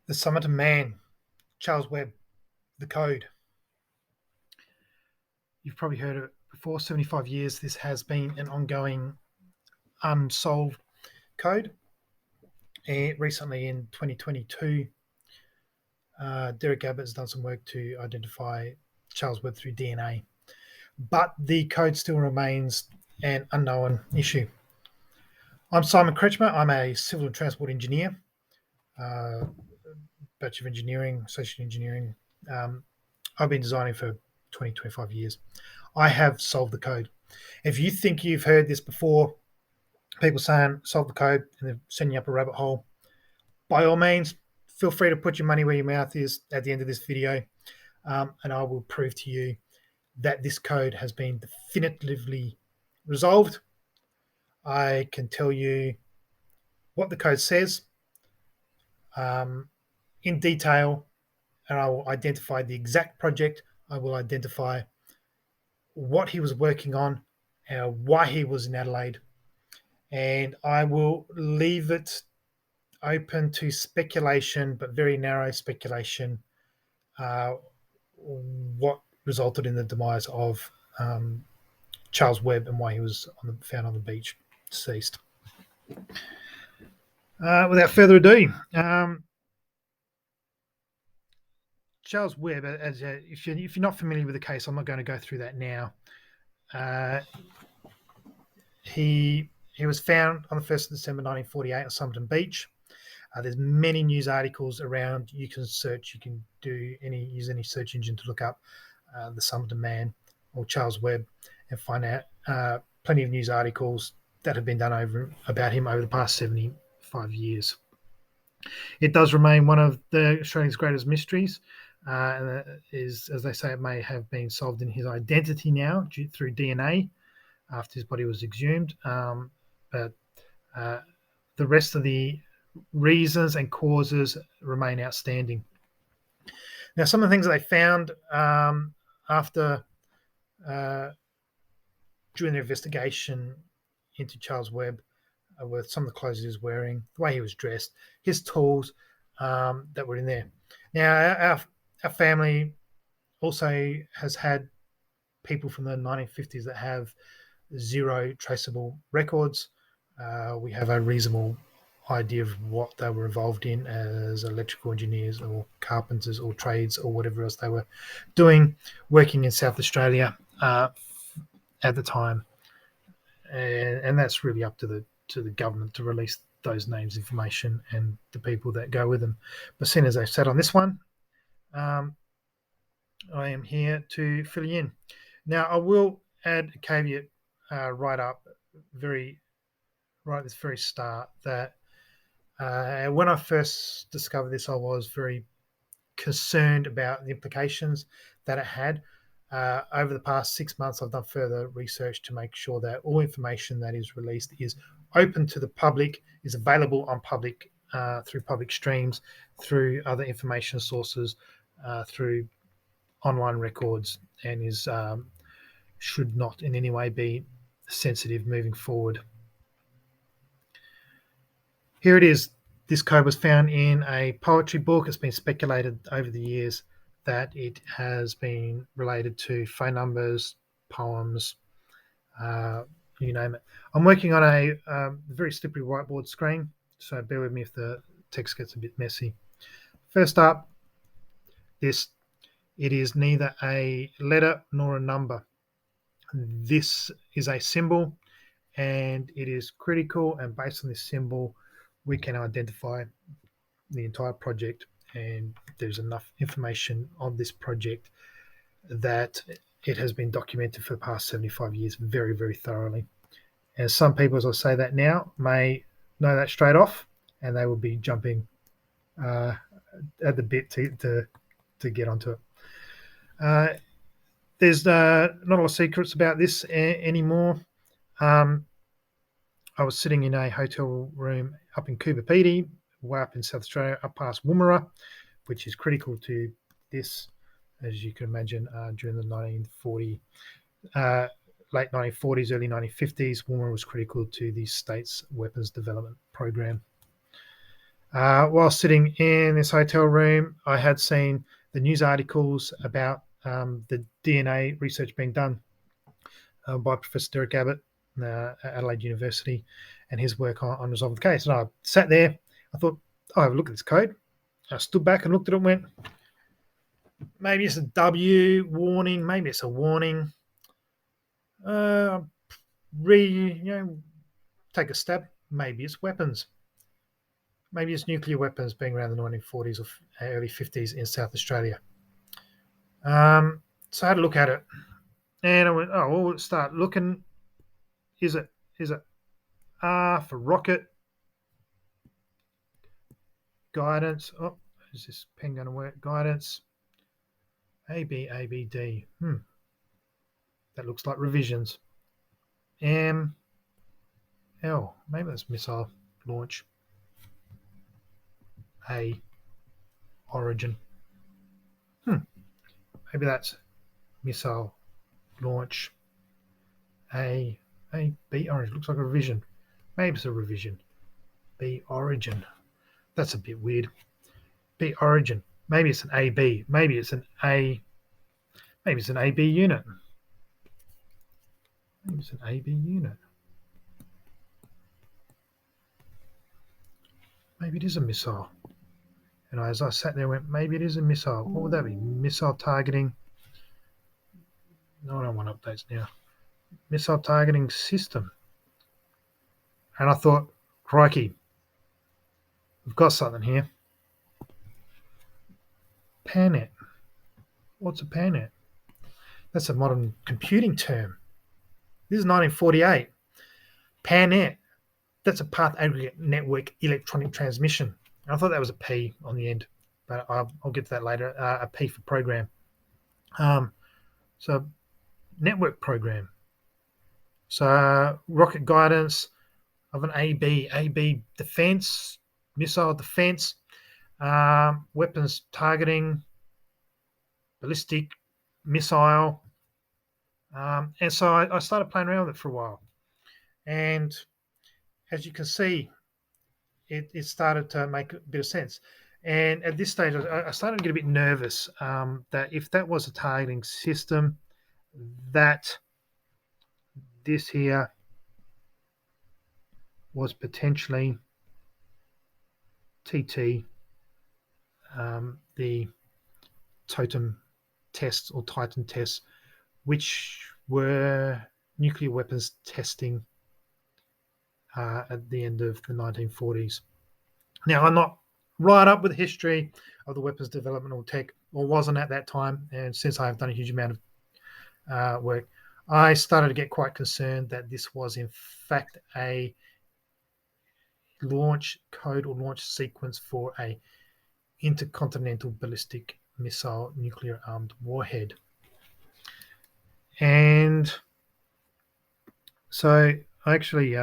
The Somerton Man, Charles Webb, the code. You've probably heard of it before. 75 years, this has been an ongoing unsolved code. And recently in 2022, Derek Abbott has done some work to identify Charles Webb through DNA. But the code still remains an unknown issue. I'm Simon Kretschmer. I'm a civil and transport engineer, Bachelor of Engineering, Associate Engineering. I've been designing for 20, 25 years. I have solved the code. If you think you've heard this before, people saying solve the code and they're sending you up a rabbit hole, by all means, feel free to put your money where your mouth is at the end of this video, and I will prove to you that this code has been definitively resolved. I can tell you what the code says in detail, and I will identify the exact project. I will identify what he was working on, why he was in Adelaide, and I will leave it open to speculation, but very narrow speculation, what resulted in the demise of Charles Webb and why he was found on the beach, deceased. Without further ado, Charles Webb, if you're not familiar with the case, I'm not going to go through that now. He was found on the 1st of December 1948 on Somerton Beach. There's many news articles around. You can search. You can use any search engine to look up the Somerton Man or Charles Webb and find out plenty of news articles that have been done about him over the past 75 years. It does remain one of Australia's greatest mysteries. As they say, it may have been solved in his identity now through DNA after his body was exhumed. But the rest of the reasons and causes remain outstanding. Now, some of the things that they found after during their investigation into Charles Webb were some of the clothes he was wearing, the way he was dressed, his tools that were in there. Now, our family also has had people from the 1950s that have zero traceable records. We have a reasonable idea of what they were involved in as electrical engineers or carpenters or trades or whatever else they were doing, working in South Australia at the time. And that's really up to the government to release those names, information, and the people that go with them. But seeing as I've said on this one, I am here to fill you in. Now, I will add a caveat right at this very start that when I first discovered this, I was very concerned about the implications that it had. Over the past 6 months, I've done further research to make sure that all information that is released is open to the public, is available on public through public streams, through other information sources, through online records, and should not in any way be sensitive moving forward. Here it is. This code was found in a poetry book. It's been speculated over the years that it has been related to phone numbers, poems, you name it. I'm working on a very slippery whiteboard screen, so bear with me if the text gets a bit messy. First up, it is neither a letter nor a number. This is a symbol, and it is critical, and based on this symbol, we can identify the entire project, and there's enough information on this project that it has been documented for the past 75 years very, very thoroughly. And some people, as I say that now, may know that straight off, and they will be jumping at the bit to get onto it. There's not a lot of secrets about this anymore. I was sitting in a hotel room up in Coober Pedy, way up in South Australia, up past Woomera, which is critical to this, as you can imagine, during the late 1940s, early 1950s. Woomera was critical to the state's weapons development program. While sitting in this hotel room, I had seen the news articles about the DNA research being done by Professor Derek Abbott at Adelaide University and his work on resolving the case. And I sat there, I thought, I'll have a look at this code. I stood back and looked at it and went, maybe it's a W warning, maybe it's a warning. Take a stab. Maybe it's weapons. Maybe it's nuclear weapons being around the 1940s or early 50s in South Australia. So I had a look at it, and I went, "Oh, well, let's start looking. Is it R for rocket? Guidance. Oh, is this pen going to work? Guidance. A B A B D. That looks like revisions. M L. Maybe that's missile launch. A origin. Maybe that's missile launch. A B origin. Looks like a revision. Maybe it's a revision. B origin. That's a bit weird. B origin. Maybe it's an AB. Maybe it's an A. Maybe it's an AB unit. Maybe it's an AB unit. Maybe it is a missile. And as I sat there, I went, maybe it is a missile. What would that be? Missile targeting. No, I don't want updates now. Missile targeting system. And I thought, crikey, we've got something here. PANET. What's a PANET? That's a modern computing term. This is 1948. PANET. That's a path aggregate network electronic transmission. And I thought that was a P on the end, but I'll get to that later. A P for program. So network program. So rocket guidance of an AB defense, missile defense, weapons targeting, ballistic missile. And so I started playing around with it for a while. And as you can see, it started to make a bit of sense. And at this stage, I started to get a bit nervous that if that was a targeting system, that this here was potentially TT, the totem tests or Titan tests, which were nuclear weapons testing at the end of the 1940s. Now, I'm not right up with the history of the weapons development or tech, or wasn't at that time. And since I've done a huge amount of work, I started to get quite concerned that this was in fact a launch code or launch sequence for a intercontinental ballistic missile nuclear armed warhead. And so I actually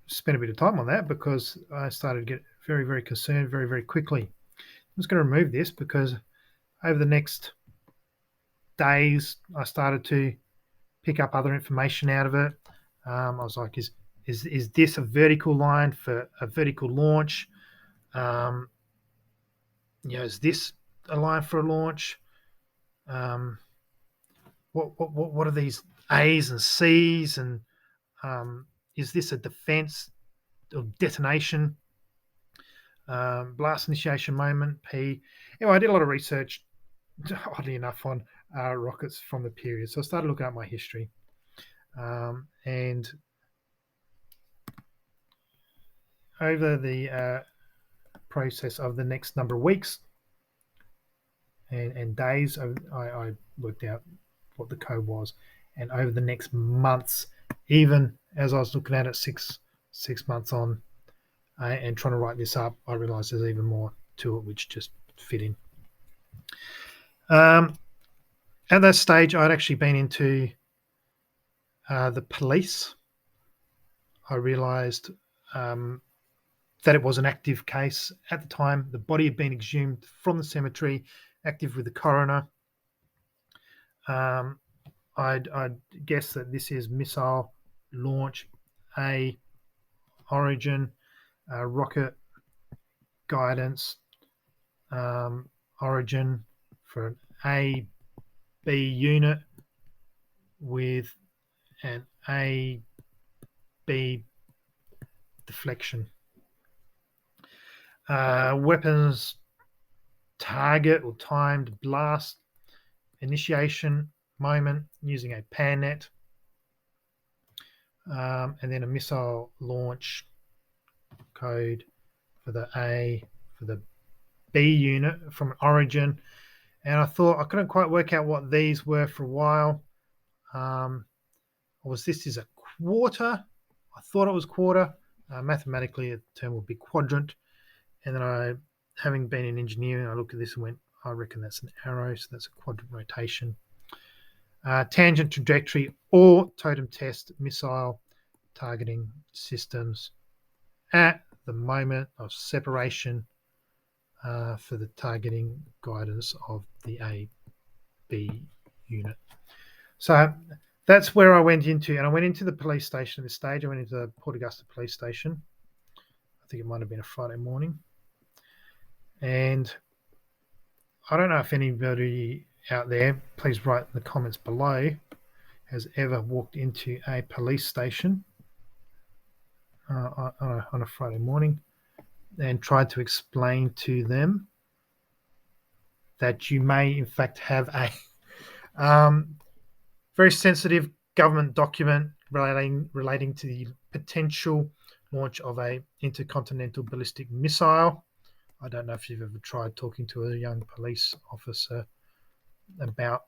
spent a bit of time on that because I started to get very, very concerned very, very quickly. I'm just going to remove this because over the next days, I started to pick up other information out of it. I was like, is this a vertical line for a vertical launch? Is this a line for a launch? What are these A's and C's? And is this a defense or detonation? Blast initiation moment, P. Anyway, I did a lot of research, oddly enough, on rockets from the period. So I started looking at my history. And over the process of the next number of weeks and days, I worked out what the code was. And over the next months, even as I was looking at it 6 months on and trying to write this up, I realized there's even more to it which just fit in. At that stage, I'd actually been into the police. I realized that it was an active case at the time. The body had been exhumed from the cemetery, active with the coroner. I'd guess that this is missile launch A origin. rocket guidance origin for an A B unit with an A B deflection. Weapons target or timed blast initiation moment using a pannet, and then a missile launch code for the B unit from an origin. And I thought I couldn't quite work out what these were for a while. This is a quarter. I thought it was quarter. Mathematically, the term would be quadrant. And then having been in engineering, I looked at this and went, I reckon that's an arrow, so that's a quadrant rotation. Tangent trajectory or totem test missile targeting systems at the moment of separation for the targeting guidance of the AB unit. So that's where I went into, and I went into the police station at this stage. I went into the Port Augusta police station. I think it might have been a Friday morning. And I don't know if anybody out there, please write in the comments below, has ever walked into a police station on a Friday morning and tried to explain to them that you may in fact have a very sensitive government document relating to the potential launch of a intercontinental ballistic missile. I don't know if you've ever tried talking to a young police officer about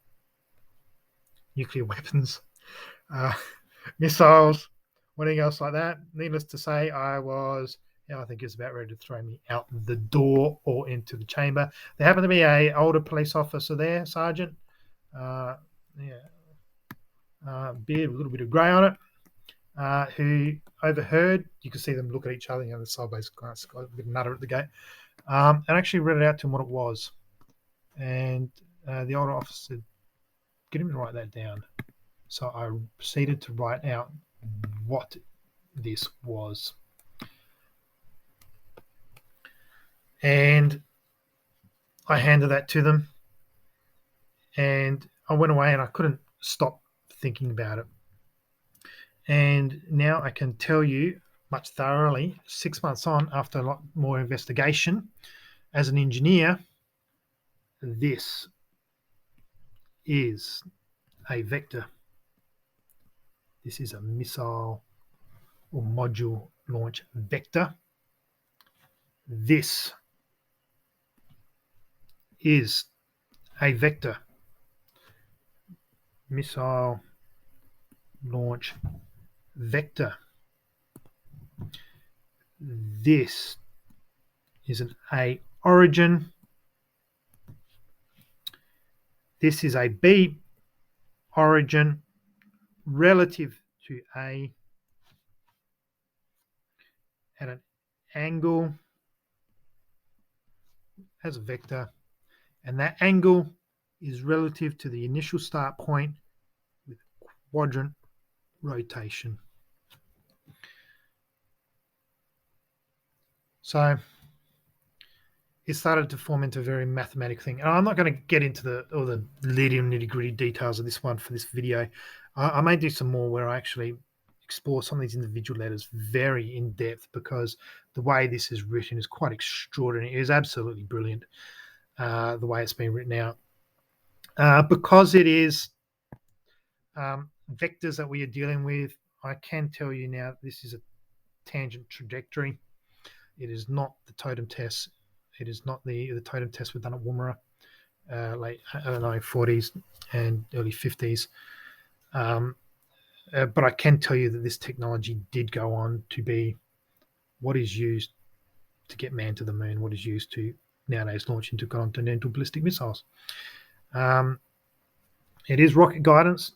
nuclear weapons, missiles, or anything else like that. Needless to say, I think he was about ready to throw me out the door or into the chamber. There happened to be an older police officer there, sergeant. Beard with a little bit of grey on it, who overheard. You could see them look at each other, the sideways glance, got a bit nutter at the gate, and actually read it out to him what it was. And the older officer said, get him to write that down. So I proceeded to write out what this was. And I handed that to them. And I went away and I couldn't stop thinking about it. And now I can tell you much thoroughly, 6 months on, after a lot more investigation, as an engineer, this is a vector. This is a missile or module launch vector. This is a vector. Missile launch vector. This is an A origin. This is a B origin relative to A at an angle as a vector, and that angle is relative to the initial start point with quadrant rotation. So it started to form into a very mathematical thing. And I'm not going to get into all the nitty-gritty details of this one for this video. I may do some more where I actually explore some of these individual letters very in depth, because the way this is written is quite extraordinary. It is absolutely brilliant, the way it's been written out. Because it is vectors that we are dealing with, I can tell you now this is a tangent trajectory. It is not the totem test. It is not the totem test we've done at Woomera, late 40s and early 50s. But I can tell you that this technology did go on to be what is used to get man to the moon, what is used to nowadays launch intercontinental ballistic missiles. It is rocket guidance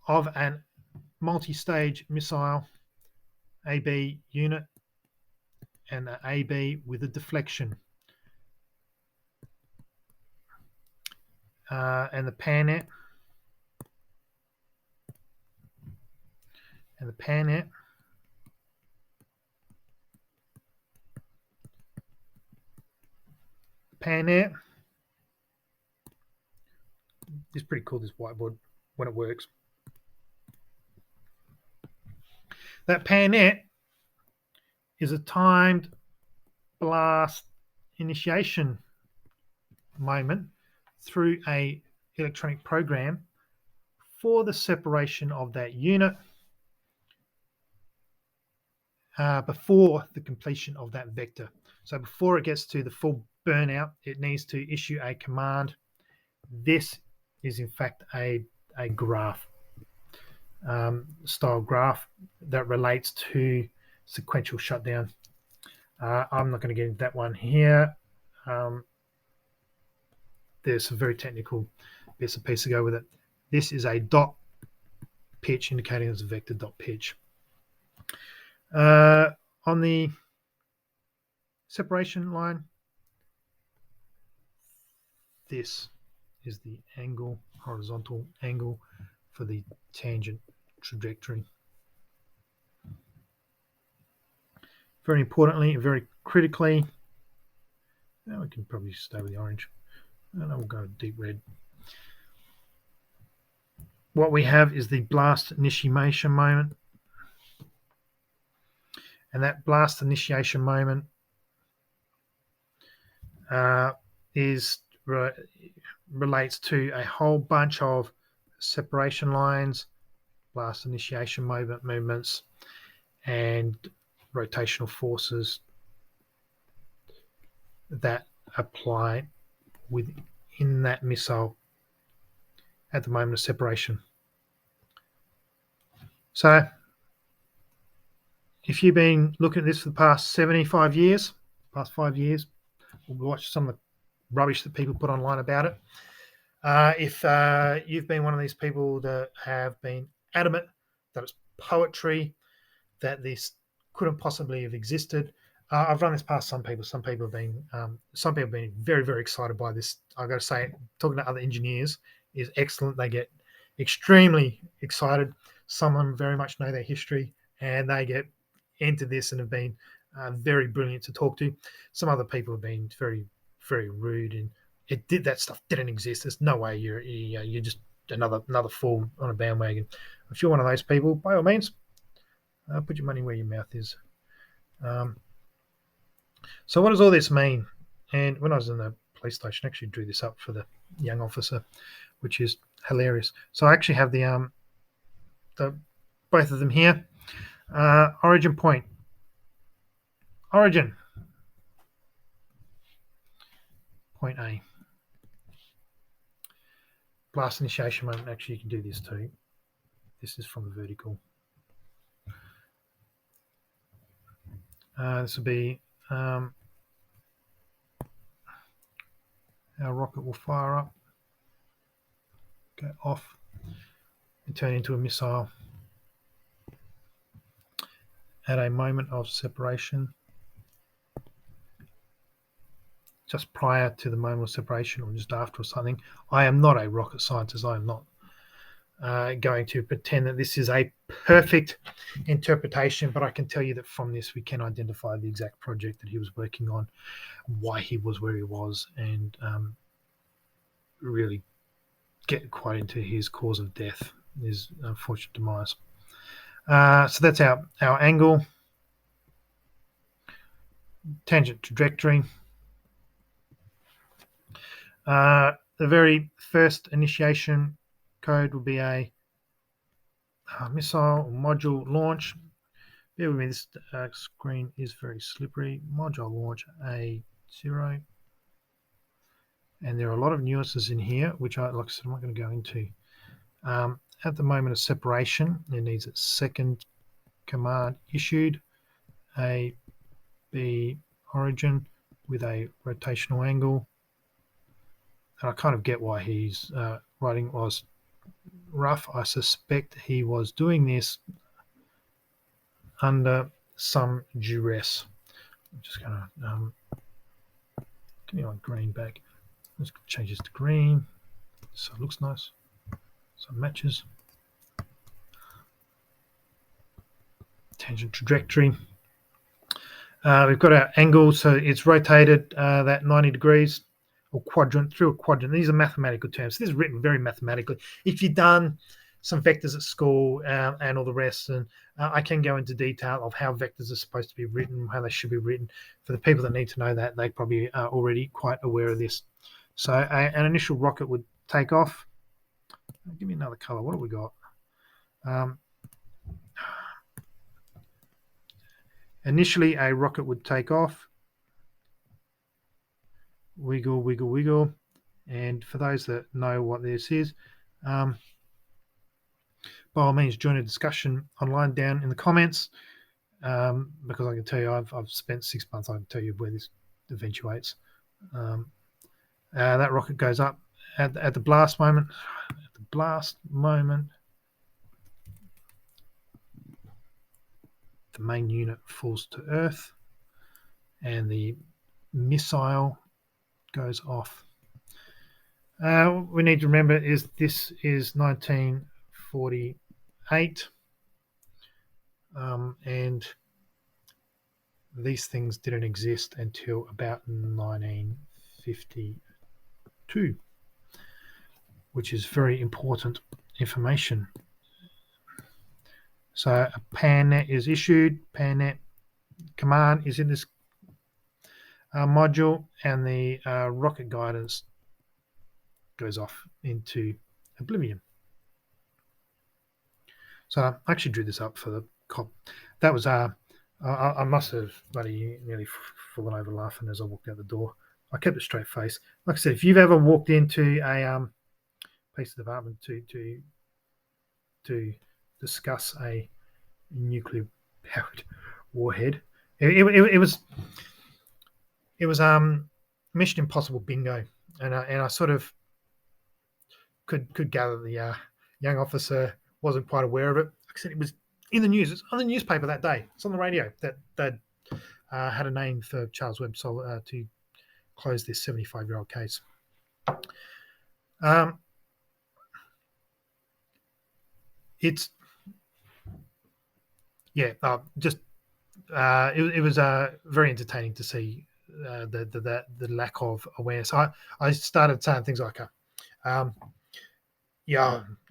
of an multi-stage missile AB unit and an AB with a deflection. And the pannet pan there is pretty cool, this whiteboard, when it works. That pan there is a timed blast initiation moment through a electronic program for the separation of that unit before the completion of that vector. So before it gets to the full burnout, it needs to issue a command. This is in fact a graph, style graph that relates to sequential shutdown. I'm not going to get into that one here. There's some very technical bits and pieces to go with it. This is a dot pitch indicating it's a vector dot pitch. On the separation line, this is the angle, horizontal angle for the tangent trajectory. Very importantly, very critically, now we can probably stay with the orange, and then we'll go deep red. What we have is the blast initiation moment, and that blast initiation moment relates to a whole bunch of separation lines, blast initiation movements, and rotational forces that apply within that missile at the moment of separation. So if you've been looking at this for the past 75 years, past 5 years, we'll watch some of the rubbish that people put online about it. If you've been one of these people that have been adamant that it's poetry, that this couldn't possibly have existed, I've run this past some people. Some people have been very, very excited by this. I've got to say, talking to other engineers is excellent. They get extremely excited. Some of them very much know their history, and they get into this and have been very brilliant to talk to. Some other people have been very, very rude, and that stuff didn't exist. There's no way you're just another fool on a bandwagon. If you're one of those people, by all means, put your money where your mouth is. So what does all this mean? And when I was in the police station, I actually drew this up for the young officer, which is hilarious. So I actually have the both of them here. Origin point. Origin. Point A. Blast initiation moment. Actually, you can do this too. This is from the vertical. This will be our rocket will fire up, go off, and turn into a missile at a moment of separation, just prior to the moment of separation or just after or something. I am not a rocket scientist. I am not going to pretend that this is a perfect interpretation, but I can tell you that from this we can identify the exact project that he was working on, why he was where he was, and really get quite into his cause of death, his unfortunate demise. So that's our angle, tangent trajectory. The very first initiation code will be a missile or module launch. Bear with me, this screen is very slippery. Module launch A0. And there are a lot of nuances in here, which like I said, I'm not going to go into. At the moment of separation, it needs its second command issued, A, B, origin with a rotational angle. And I kind of get why he's writing was rough. I suspect he was doing this under some duress. I'm just going to give me my green back. Let's change this to green so it looks nice, so it matches. Tangent trajectory. We've got our angle, so it's rotated that 90 degrees or quadrant through a quadrant. These are mathematical terms. This is written very mathematically. If you've done some vectors at school and all the rest, and I can go into detail of how vectors are supposed to be written, how they should be written. For the people that need to know that, they probably are already quite aware of this. So an initial rocket would take off. Give me another color. What have we got? Initially, a rocket would take off. Wiggle, wiggle, wiggle. And for those that know what this is, by all means, join a discussion online down in the comments, because I can tell you I've spent 6 months. I can tell you where this eventuates. That rocket goes up at the blast moment. At the blast moment, the main unit falls to Earth, and the missile goes off. We need to remember is this is 1948, and these things didn't exist until about 1952, which is very important information. So a PANNet is issued. PANNet command is in this module, and the rocket guidance goes off into oblivion. So I actually drew this up for the cop. That was I must have bloody nearly fallen over laughing as I walked out the door. I kept a straight face. Like I said, if you've ever walked into a police department to discuss a nuclear powered warhead, it was Mission Impossible bingo, and I sort of could gather the young officer wasn't quite aware of it. Like I said, it was in the news. It's on the newspaper that day. It's on the radio that they'd had a name for Charles Webb to close this 75-year-old case. It was very entertaining to see the lack of awareness. I started saying things like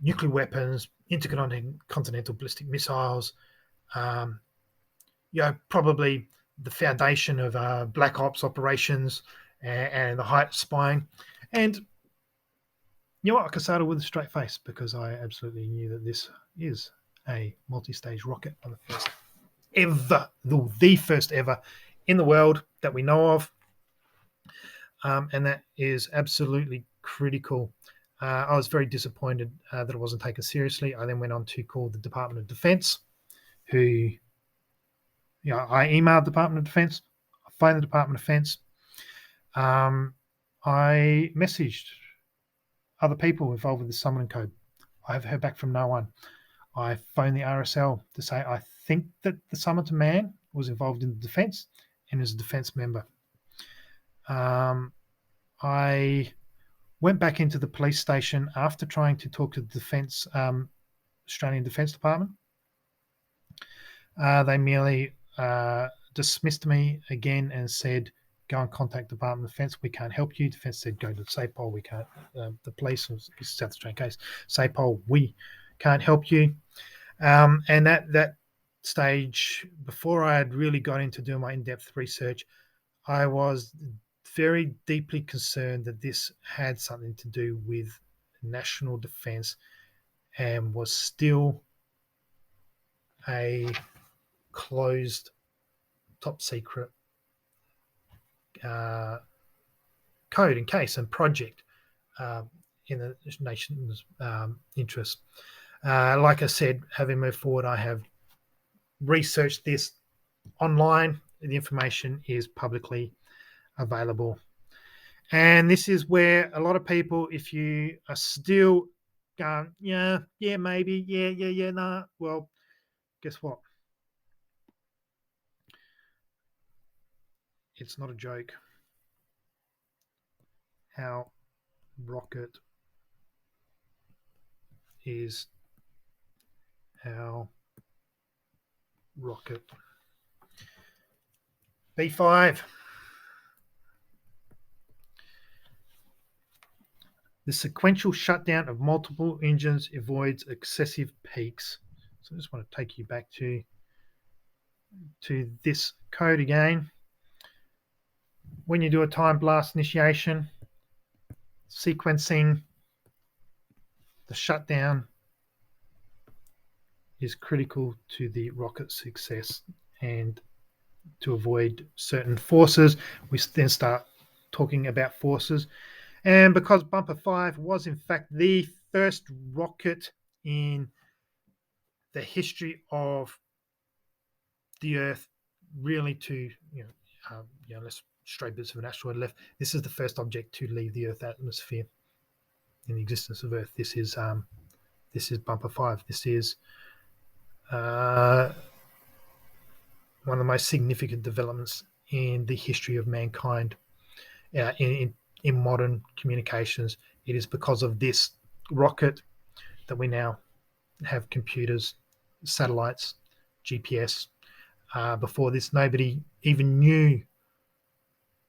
nuclear weapons, intercontinental ballistic missiles, probably the foundation of black ops operations and the height of spying. And you know what? I started with a straight face because I absolutely knew that this is a multi-stage rocket on the first ever, the first ever in the world that we know of. And that is absolutely critical. I was very disappointed that it wasn't taken seriously. I then went on to call the Department of Defense, who, I emailed the Department of Defense, I phoned the Department of Defense. I messaged other people involved with the Somerton code. I have heard back from no one. I phoned the RSL to say I think that the Somerton man was involved in the defence and is a defence member. I went back into the police station after trying to talk to the Defence, Australian Defence Department. They merely dismissed me again and said, go and contact the Department of Defence. We can't help you. Defence said, go to SAPOL. We can't. The police, it's a South Australian case. SAPOL, we can't help you. And that stage, before I had really got into doing my in-depth research, I was very deeply concerned that this had something to do with national defence and was still a closed, top secret code and case and project in the nation's interest. Like I said, having moved forward, I have researched this online. The information is publicly available. And this is where a lot of people, if you are still going, maybe, nah, well, guess what? It's not a joke how rocket is B5. The sequential shutdown of multiple engines avoids excessive peaks. So I just want to take you back to this code again. When you do a time blast initiation, sequencing the shutdown is critical to the rocket success, and to avoid certain forces, we then start talking about forces. And because Bumper 5 was in fact the first rocket in the history of the Earth really to, less stray bits of an asteroid left. This is the first object to leave the Earth atmosphere in the existence of Earth. This is Bumper 5. This is one of the most significant developments in the history of mankind in modern communications. It is because of this rocket that we now have computers, satellites, GPS. Before this, nobody even knew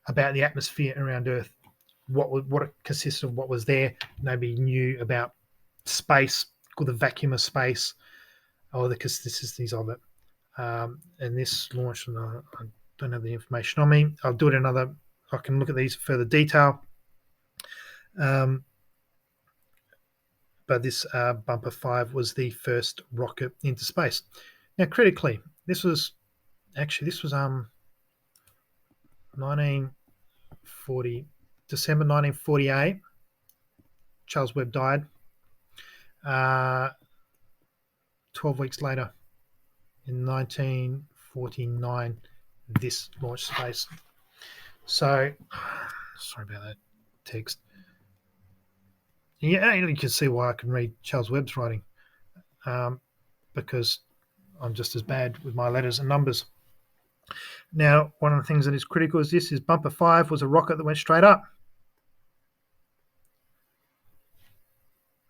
about the atmosphere around Earth, what it consisted of, what was there. Nobody knew about space, called the vacuum of space, or the consistencies of it. And this launched, and I don't have the information on me. I'll do it another. I can look at these in further detail. But this Bumper 5 was the first rocket into space. Now, critically, this was 1940, December 1948. Charles Webb died. 12 weeks later, in 1949, this launched space. So, sorry about that text. Yeah, you can see why I can read Charles Webb's writing, because I'm just as bad with my letters and numbers. Now, one of the things that is critical is this: is Bumper 5 was a rocket that went straight up.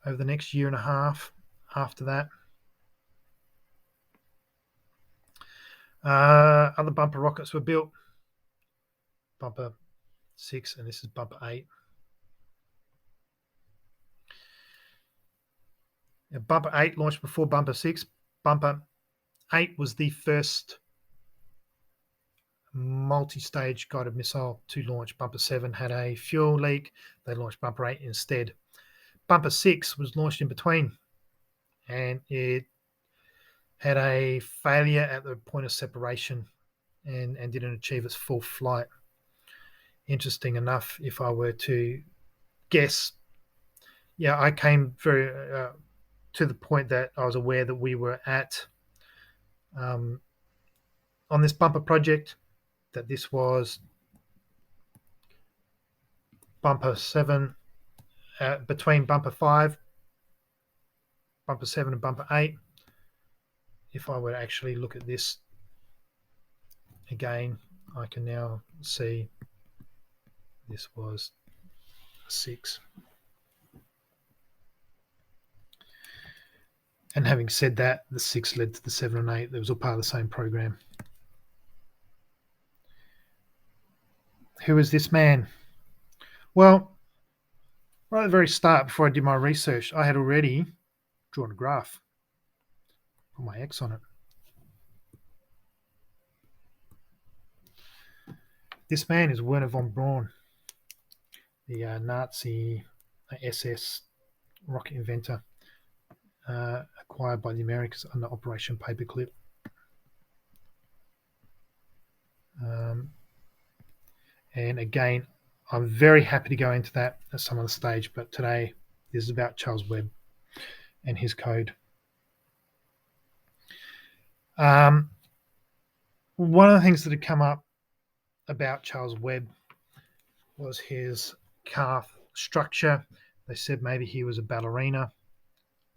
Over the next year and a half after that, other Bumper rockets were built. Bumper 6, and this is Bumper 8. Now, Bumper 8 launched before Bumper 6. Bumper 8 was the first multi-stage guided missile to launch. Bumper 7 had a fuel leak. They launched Bumper 8 instead. Bumper 6 was launched in between, and it had a failure at the point of separation and didn't achieve its full flight. Interesting enough, if I were to guess, I came very to the point that I was aware that we were at on this Bumper project, that this was Bumper 7, between Bumper 5, Bumper 7 and Bumper 8. If I were to actually look at this again, I can now see this was 6. And having said that, the 6 led to the 7 and 8. That was all part of the same program. Who is this man? Well, right at the very start, before I did my research, I had already drawn a graph, put my X on it. This man is Werner von Braun, the Nazi SS rocket inventor, acquired by the Americans under Operation Paperclip. And again, I'm very happy to go into that at some other stage, but today this is about Charles Webb and his code. One of the things that had come up about Charles Webb was his calf structure. They said maybe he was a ballerina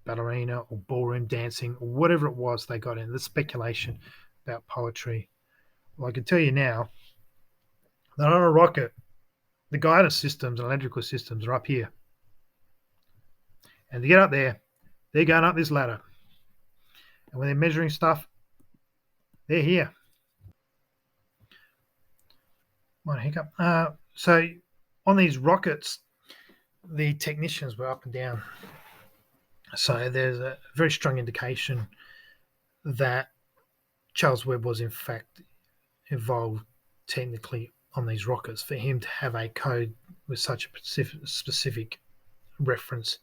or ballroom dancing, or whatever it was they got in. The speculation about poetry. Well, I can tell you now that on a rocket, the guidance systems and electrical systems are up here. And to get up there, they're going up this ladder. And when they're measuring stuff, they're here. One hiccup. So on these rockets, the technicians were up and down. So there's a very strong indication that Charles Webb was in fact involved technically on these rockets. For him to have a code with such a specific reference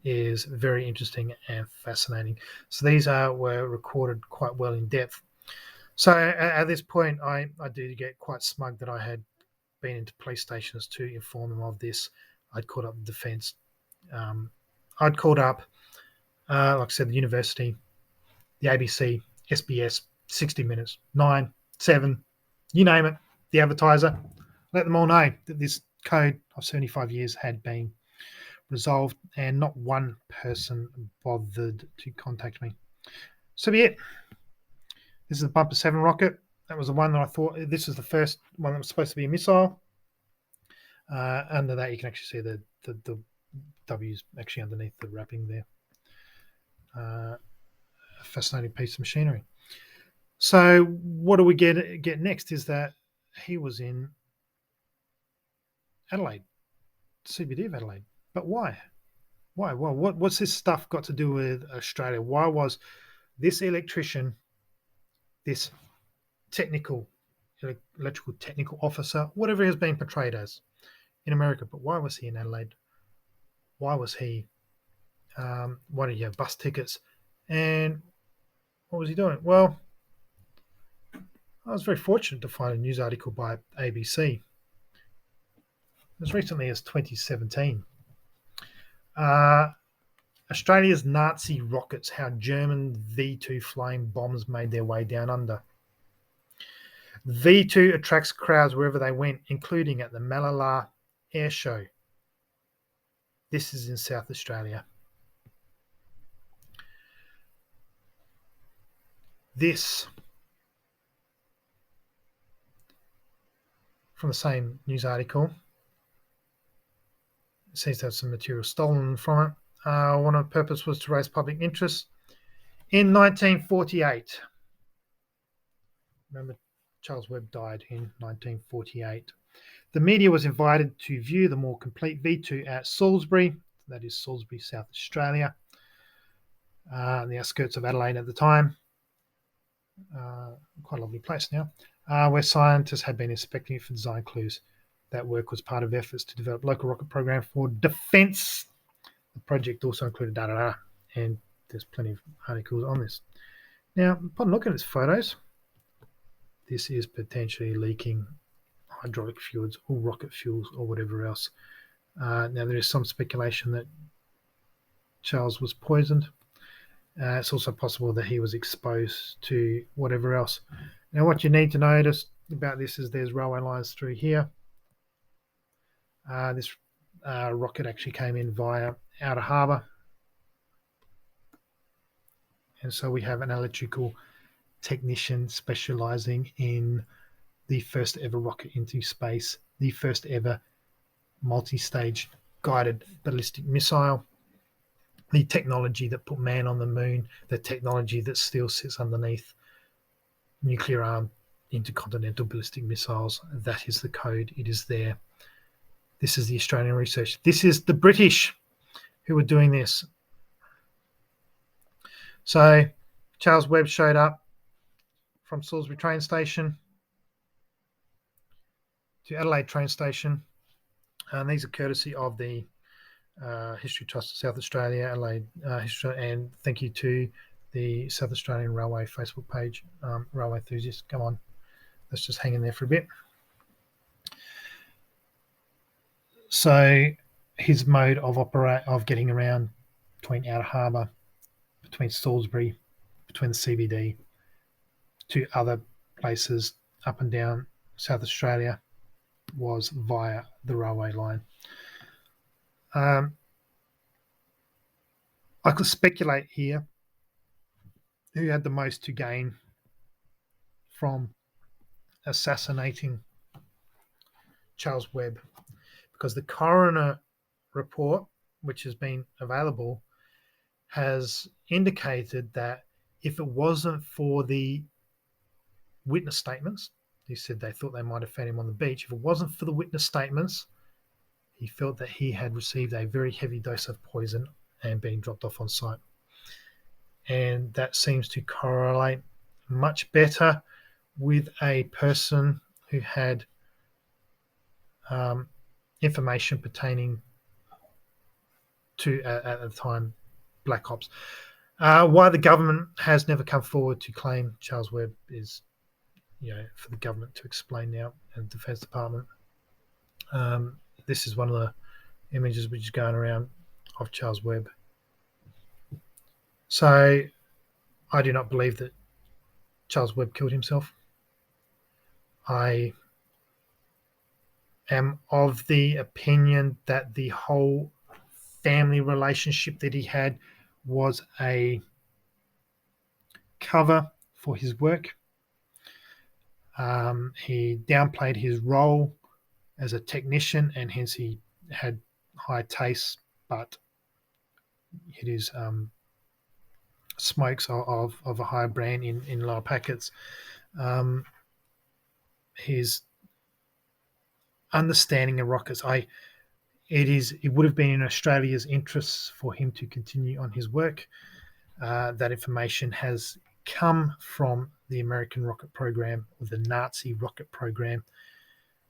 is very interesting and fascinating. So these were recorded quite well in depth. So at this point, I do get quite smug that I had been into police stations to inform them of this. I'd called up the defence. I'd called up, like I said, the university, the ABC, SBS, 60 Minutes, 9, 7, you name it, the advertiser. Let them all know that this code of 75 years had been resolved, and not one person bothered to contact me. So be it. This is the Bumper 7 rocket. That was the one that I thought, this is the first one that was supposed to be a missile. Under that, you can actually see the W's actually underneath the wrapping there. A fascinating piece of machinery. So what do we get next is that he was in Adelaide, CBD of Adelaide. But why? Why? Well, what's this stuff got to do with Australia? Why was this electrician, this electrical technical officer, whatever he has been portrayed as, in America, but why was he in Adelaide? Why was he? Why did he have bus tickets? And what was he doing? Well, I was very fortunate to find a news article by ABC as recently as 2017. Australia's Nazi rockets, how German V2 flying bombs made their way down under. V2 attracts crowds wherever they went, including at the Malala Air Show. This is in South Australia. This, from the same news article, it seems to have some material stolen from it. One of the purpose was to raise public interest. In 1948, remember Charles Webb died in 1948. The media was invited to view the more complete V2 at Salisbury, that is Salisbury, South Australia, the outskirts of Adelaide at the time. Quite a lovely place now, where scientists had been inspecting it for design clues. That work was part of efforts to develop local rocket program for defence. The project also included and there's plenty of articles on this. Now, upon looking at these photos, this is potentially leaking hydraulic fluids or rocket fuels or whatever else. Now, there is some speculation that Charles was poisoned. It's also possible that he was exposed to whatever else. Now, what you need to notice about this is there's railway lines through here. This rocket actually came in via Outer Harbour. And so we have an electrical technician specialising in the first ever rocket into space, the first ever multi-stage guided ballistic missile, the technology that put man on the moon, the technology that still sits underneath nuclear armed intercontinental ballistic missiles. That is the code. It is there. This is the Australian research. This is the British who were doing this. So Charles Webb showed up from Salisbury train station to Adelaide train station. And these are courtesy of the History Trust of South Australia, Adelaide History, and thank you to the South Australian Railway Facebook page, Railway Enthusiasts. Come on, let's just hang in there for a bit. So his mode of getting around between Outer Harbour, between Salisbury, between the CBD, to other places up and down South Australia was via the railway line. I could speculate here who had the most to gain from assassinating Charles Webb, because the coroner report, which has been available, has indicated that if it wasn't for the witness statements, he said they thought they might have found him on the beach. If it wasn't for the witness statements, he felt that he had received a very heavy dose of poison and been dropped off on site. And that seems to correlate much better with a person who had information pertaining to, at the time, Black Ops. Why the government has never come forward to claim Charles Webb is, for the government to explain now, and the Defense Department. This is one of the images which is going around of Charles Webb. So I do not believe that Charles Webb killed himself. I am of the opinion that the whole family relationship that he had was a cover for his work. He downplayed his role as a technician, and hence he had high tastes, but it is smokes of a higher brand in lower packets. His understanding of rockets, it would have been in Australia's interests for him to continue on his work. That information has come from the American rocket program, or the Nazi rocket program,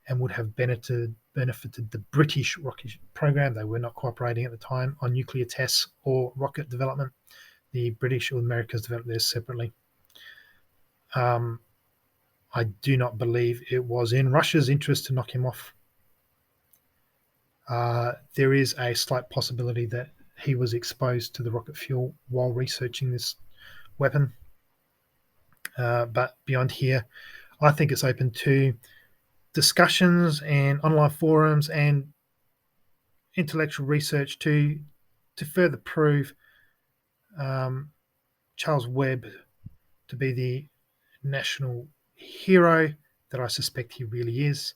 and would have benefited the British rocket program. They were not cooperating at the time on nuclear tests or rocket development. The British or Americans developed theirs separately. I do not believe it was in Russia's interest to knock him off. There is a slight possibility that he was exposed to the rocket fuel while researching this weapon. But beyond here, I think it's open to discussions and online forums and intellectual research to further prove Charles Webb to be the national hero that I suspect he really is.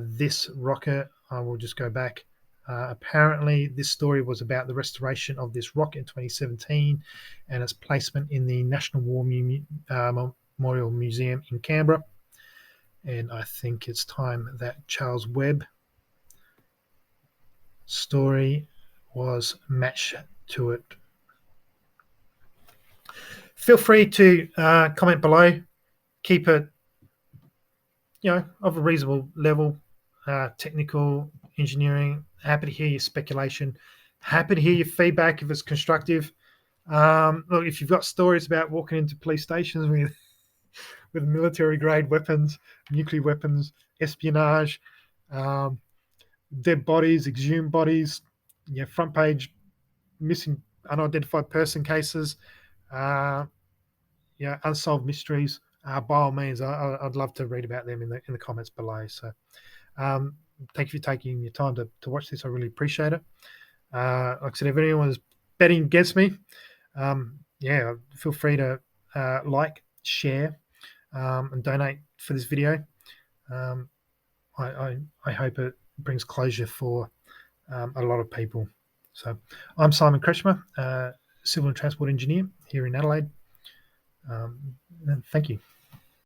This rocket, I will just go back. Apparently, this story was about the restoration of this rocket in 2017 and its placement in the National War Memorial Museum in Canberra. And I think it's time that Charles Webb story was matched to it. Feel free to comment below. Keep it, of a reasonable level. Technical engineering. Happy to hear your speculation. Happy to hear your feedback if it's constructive. Look, if you've got stories about walking into police stations with military grade weapons, nuclear weapons, espionage, dead bodies, exhumed bodies, front page missing unidentified person cases, unsolved mysteries, by all means, I'd love to read about them in the comments below. So thank you for taking your time to watch this. I really appreciate it. Like I said, if anyone is betting against me, feel free to like, share, and donate for this video. I hope it brings closure for a lot of people. So I'm Simon Kretschmer, civil and transport engineer here in Adelaide. And thank you.